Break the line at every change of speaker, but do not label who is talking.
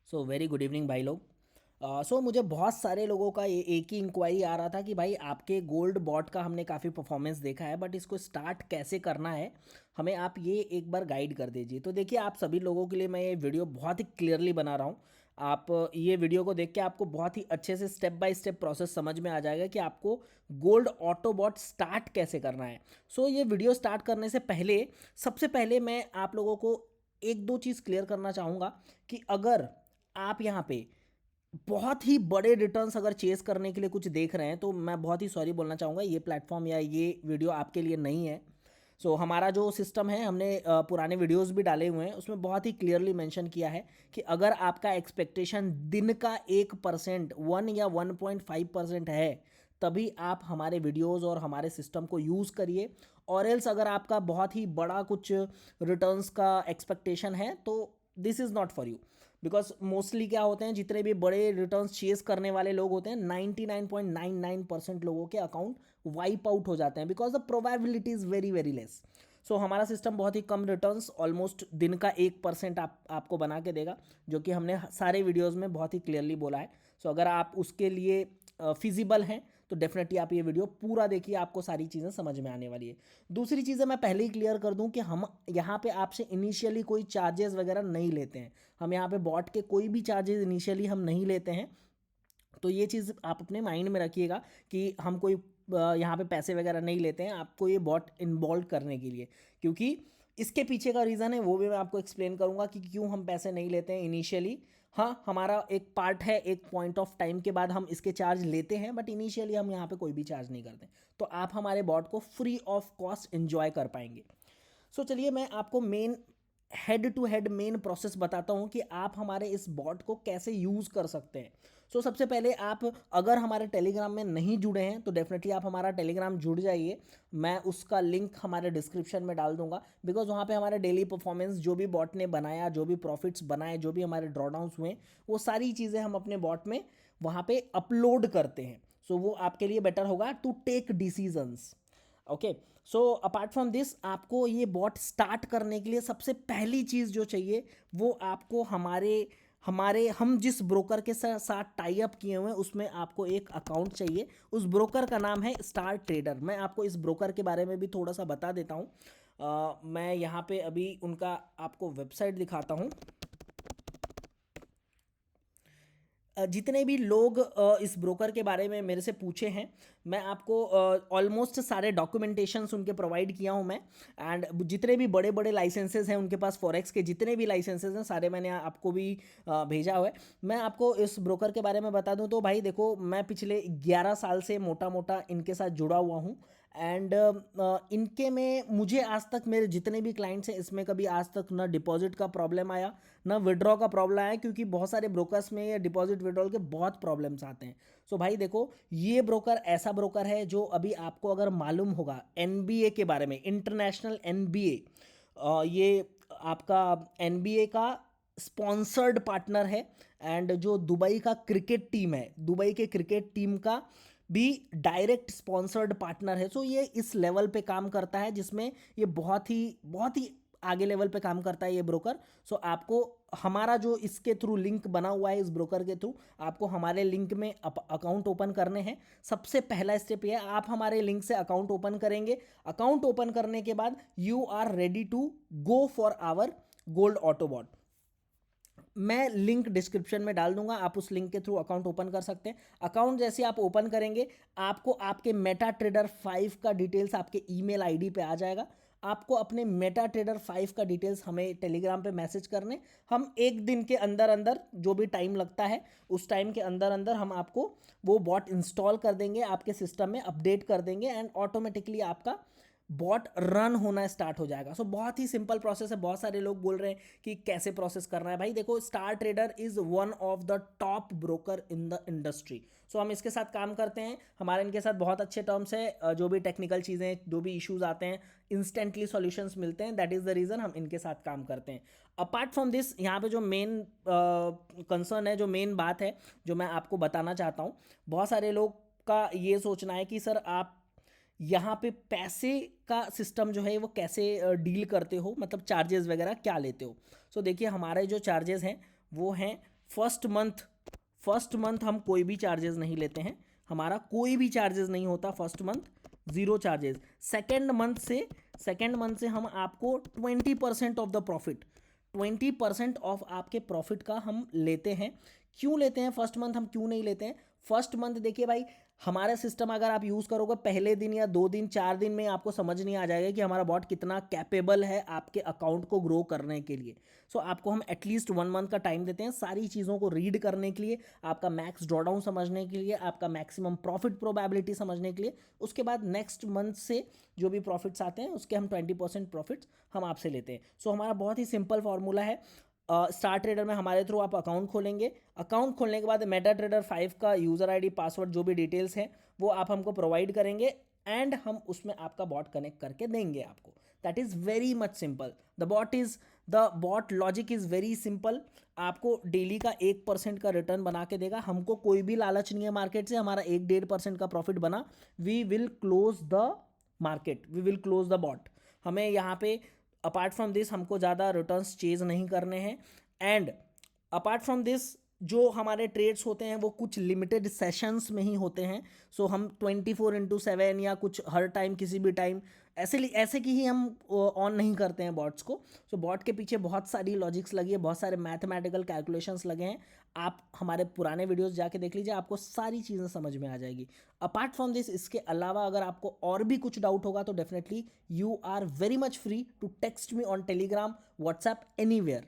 So very good evening भाई लोग। मुझे बहुत सारे लोगों का ये एक ही इंक्वायरी आ रहा था कि भाई आपके गोल्ड बॉट का हमने काफ़ी परफॉर्मेंस देखा है, बट इसको स्टार्ट कैसे करना है, हमें आप ये एक बार गाइड कर दीजिए। तो देखिए, आप सभी लोगों के लिए मैं ये वीडियो बहुत ही क्लियरली बना रहा हूँ। आप ये वीडियो को देख के आपको बहुत ही अच्छे से स्टेप बाय स्टेप प्रोसेस समझ में आ जाएगा कि आपको गोल्ड ऑटो बॉट स्टार्ट कैसे करना है। ये वीडियो स्टार्ट करने से पहले सबसे पहले मैं आप लोगों को एक दो चीज़ क्लियर करना चाहूँगा कि अगर आप यहाँ पे बहुत ही बड़े रिटर्न्स अगर चेस करने के लिए कुछ देख रहे हैं, तो मैं बहुत ही सॉरी बोलना चाहूँगा, ये प्लेटफॉर्म या ये वीडियो आपके लिए नहीं है। हमारा जो सिस्टम है, हमने पुराने वीडियोस भी डाले हुए हैं, उसमें बहुत ही क्लियरली मेंशन किया है कि अगर आपका एक्सपेक्टेशन दिन का 1%, 1 या 1.5% है, तभी आप हमारे वीडियोस और हमारे सिस्टम को यूज़ करिए। और एल्स अगर आपका बहुत ही बड़ा कुछ रिटर्न्स का एक्सपेक्टेशन है, तो this is not for you. Because mostly क्या होते हैं, जितने भी बड़े रिटर्न्स चेस करने वाले लोग होते हैं, 99.99% लोगों के अकाउंट वाइप आउट हो जाते हैं, because the probability is very very less. हमारा सिस्टम बहुत ही कम रिटर्न्स, ऑलमोस्ट दिन का 1% आपको बना के देगा, जो कि हमने सारे वीडियोज़ में बहुत ही क्लियरली बोला है। अगर आप उसके लिए फिजिबल हैं, तो डेफिनेटली आप ये वीडियो पूरा देखिए, आपको सारी चीज़ें समझ में आने वाली है। दूसरी चीज़ें मैं पहले ही क्लियर कर दूं कि हम यहाँ पे आपसे इनिशियली कोई चार्जेस वगैरह नहीं लेते हैं। हम यहाँ पे बॉट के कोई भी चार्जेस इनिशियली हम नहीं लेते हैं। तो ये चीज़ आप अपने माइंड में रखिएगा कि हम कोई यहाँ पे पैसे वगैरह नहीं लेते हैं आपको ये बॉट इन्वॉल्व करने के लिए। क्योंकि इसके पीछे का रीज़न है, वो भी मैं आपको एक्सप्लेन करूँगा कि क्यों हम पैसे नहीं लेते हैं इनिशियली। हाँ, हमारा एक पार्ट है, एक पॉइंट ऑफ टाइम के बाद हम इसके चार्ज लेते हैं, बट इनिशियली हम यहाँ पे कोई भी चार्ज नहीं करते। तो आप हमारे बॉट को फ्री ऑफ कॉस्ट इन्जॉय कर पाएंगे। चलिए मैं आपको main head to head main process बताता हूँ कि आप हमारे इस बॉट को कैसे यूज़ कर सकते हैं। सबसे पहले आप अगर हमारे टेलीग्राम में नहीं जुड़े हैं, तो डेफिनेटली आप हमारा टेलीग्राम जुड़ जाइए। मैं उसका लिंक हमारे डिस्क्रिप्शन में डाल दूंगा, बिकॉज वहाँ पे हमारे डेली परफॉर्मेंस, जो भी बॉट ने बनाया, जो भी प्रॉफिट्स बनाए, जो भी हमारे ड्रॉडाउंस हुए, वो सारी चीज़ें हम अपने बॉट में वहाँ पे अपलोड करते हैं। वो आपके लिए बेटर होगा to take decisions. Okay, apart from this, आपको ये बॉट स्टार्ट करने के लिए सबसे पहली चीज़ जो चाहिए, वो आपको हमारे हमारे हम जिस ब्रोकर के साथ टाई अप किए हुए हैं, उसमें आपको एक अकाउंट चाहिए। उस ब्रोकर का नाम है स्टार ट्रेडर। मैं आपको इस ब्रोकर के बारे में भी थोड़ा सा बता देता हूँ। मैं यहाँ पे अभी उनका आपको वेबसाइट दिखाता हूँ। जितने भी लोग इस ब्रोकर के बारे में मेरे से पूछे हैं, मैं आपको ऑलमोस्ट सारे डॉक्यूमेंटेशंस उनके प्रोवाइड किया हूं मैं। एंड जितने भी बड़े बड़े लाइसेंसेज हैं उनके पास, फॉरेक्स के जितने भी लाइसेंसेज हैं, सारे मैंने आपको भी भेजा हुआ है। मैं आपको इस ब्रोकर के बारे में बता दूं तो भाई देखो, मैं पिछले 11 साल से मोटा मोटा इनके साथ जुड़ा हुआ हूँ। एंड इनके में मुझे आज तक, मेरे जितने भी क्लाइंट्स हैं, इसमें कभी आज तक ना डिपॉजिट का प्रॉब्लम आया, ना विड्रॉ का प्रॉब्लम आया, क्योंकि बहुत सारे ब्रोकर्स में ये डिपॉजिट विड्रॉल के बहुत प्रॉब्लम्स आते हैं। भाई देखो, ये ब्रोकर ऐसा ब्रोकर है जो अभी आपको अगर मालूम होगा एनबीए के बारे में, इंटरनेशनल एनबीए, ये आपका एनबीए का स्पॉन्सर्ड पार्टनर है। एंड जो दुबई का क्रिकेट टीम है, दुबई के क्रिकेट टीम का भी डायरेक्ट स्पॉन्सर्ड पार्टनर है। ये इस लेवल पे काम करता है, जिसमें ये बहुत ही आगे लेवल पे काम करता है ये ब्रोकर। आपको हमारा जो इसके थ्रू लिंक बना हुआ है, इस ब्रोकर के थ्रू आपको हमारे लिंक में अकाउंट ओपन करने हैं। सबसे पहला स्टेप ये है, आप हमारे लिंक से अकाउंट ओपन करेंगे। अकाउंट ओपन करने के बाद you are ready to go for our gold autobot. मैं लिंक डिस्क्रिप्शन में डाल दूंगा, आप उस लिंक के थ्रू अकाउंट ओपन कर सकते हैं। अकाउंट जैसे आप ओपन करेंगे, आपको आपके मेटा ट्रेडर 5 का डिटेल्स आपके ईमेल आईडी पे आ जाएगा। आपको अपने मेटा ट्रेडर 5 का डिटेल्स हमें टेलीग्राम पे मैसेज करने, हम एक दिन के अंदर अंदर, जो भी टाइम लगता है उस टाइम के अंदर अंदर हम आपको वो बॉट इंस्टॉल कर देंगे, आपके सिस्टम में अपडेट कर देंगे, एंड ऑटोमेटिकली आपका बॉट रन होना स्टार्ट हो जाएगा। बहुत ही सिंपल प्रोसेस है। बहुत सारे लोग बोल रहे हैं कि कैसे प्रोसेस करना है। भाई देखो, star trader is one of the top broker in the industry. हम इसके साथ काम करते हैं, हमारे इनके साथ बहुत अच्छे टर्म्स है। जो भी टेक्निकल चीज़ें, जो भी इश्यूज आते हैं, इंस्टेंटली सॉल्यूशंस मिलते हैं। दैट इज द रीज़न हम इनके साथ काम करते हैं। अपार्ट फ्रॉम दिस, यहाँ पे जो मेन कंसर्न है, जो मेन बात है, जो मैं आपको बताना चाहता हूँ, बहुत सारे लोग का ये सोचना है कि सर आप यहाँ पे पैसे का सिस्टम जो है वो कैसे डील करते हो, मतलब चार्जेस वगैरह क्या लेते हो। देखिए, हमारे जो चार्जेस हैं वो हैं फर्स्ट मंथ हम कोई भी चार्जेस नहीं लेते हैं, हमारा कोई भी चार्जेस नहीं होता first month, zero charges. Second month से हम आपको 20% ऑफ द प्रॉफिट, 20% ऑफ आपके प्रॉफिट का हम लेते हैं। क्यों लेते हैं फर्स्ट मंथ, हम क्यों नहीं लेते हैं फर्स्ट मंथ? देखिए भाई, हमारा सिस्टम अगर आप यूज़ करोगे पहले दिन या 2 दिन 4 दिन में आपको समझ नहीं आ जाएगा कि हमारा बॉट कितना कैपेबल है आपके अकाउंट को ग्रो करने के लिए। सो आपको हम एटलीस्ट 1 मंथ का टाइम देते हैं सारी चीज़ों को रीड करने के लिए, आपका मैक्स ड्रॉडाउन समझने के लिए, आपका मैक्सिमम प्रॉफिट प्रोबेबिलिटी समझने के लिए। उसके बाद नेक्स्ट मंथ से जो भी प्रॉफिट्स आते हैं उसके हम 20% प्रॉफिट्स हम आपसे लेते हैं। सो हमारा बहुत ही सिंपल फॉर्मूला है। स्टार ट्रेडर में हमारे थ्रू आप अकाउंट खोलेंगे, अकाउंट खोलने के बाद मेटा ट्रेडर 5 का यूज़र आईडी पासवर्ड जो भी डिटेल्स हैं वो आप हमको प्रोवाइड करेंगे एंड हम उसमें आपका बॉट कनेक्ट करके देंगे आपको। That is very much simple. The bot logic is very simple. आपको डेली का 1% का रिटर्न बना के देगा। हमको कोई भी लालच नहीं है मार्केट से, हमारा 1-1.5% का प्रॉफिट बना, we will close the market, we will close the bot. हमें यहाँ पे अपार्ट फ्रॉम दिस हमको ज़्यादा रिटर्न्स चेज नहीं करने हैं। एंड अपार्ट फ्रॉम दिस जो हमारे ट्रेड्स होते हैं वो कुछ लिमिटेड सेशंस में ही होते हैं। सो हम 24/7 या कुछ हर टाइम किसी भी टाइम ऐसे की ही हम ऑन नहीं करते हैं बॉट्स को। सो बॉट के पीछे बहुत सारी लॉजिक्स लगी है, बहुत सारे मैथमेटिकल कैलकुलेशंस लगे हैं। आप हमारे पुराने वीडियोस जाके देख लीजिए, आपको सारी चीज़ें समझ में आ जाएगी। अपार्ट फ्रॉम दिस, इसके अलावा अगर आपको और भी कुछ डाउट होगा तो definitely you are very much free to text me on Telegram, WhatsApp, anywhere.